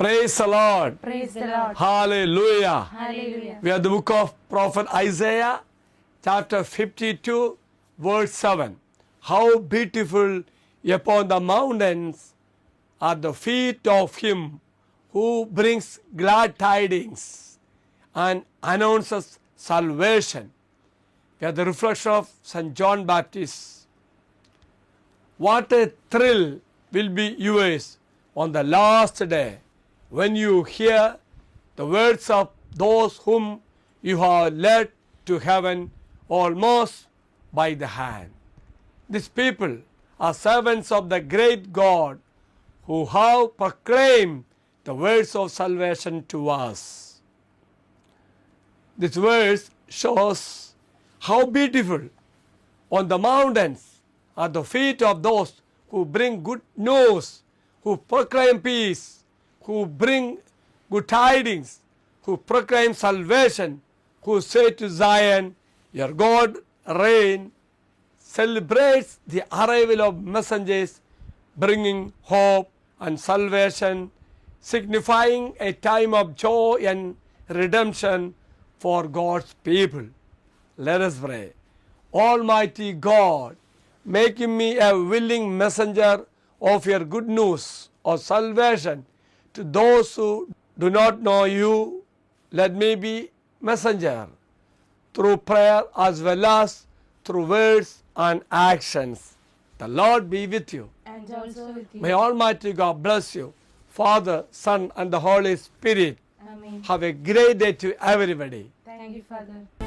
Praise the Lord. Praise the Lord. Hallelujah. Hallelujah. We are the book of Prophet Isaiah, chapter 52, verse 7. How beautiful upon the mountains are the feet of him who brings glad tidings and announces salvation. We are the reflection of St. John Baptist. What a thrill will be yours on the last day when you hear the words of those whom you have led to heaven almost by the hand. These people are servants of the great God who have proclaimed the words of salvation to us. This verse shows how beautiful on the mountains are the feet of those who bring good news, who proclaim peace, who bring good tidings, who proclaim salvation, who say to Zion, your God reign, celebrates the arrival of messengers bringing hope and salvation, signifying a time of joy and redemption for God's people. Let us pray. Almighty God, making me a willing messenger of your good news of salvation to those who do not know you, let me be messenger through prayer as well as through words and actions. The Lord be with you. And also with you. May Almighty God bless you, Father, Son, and the Holy Spirit. Amen. Have a great day to everybody. Thank you, Father.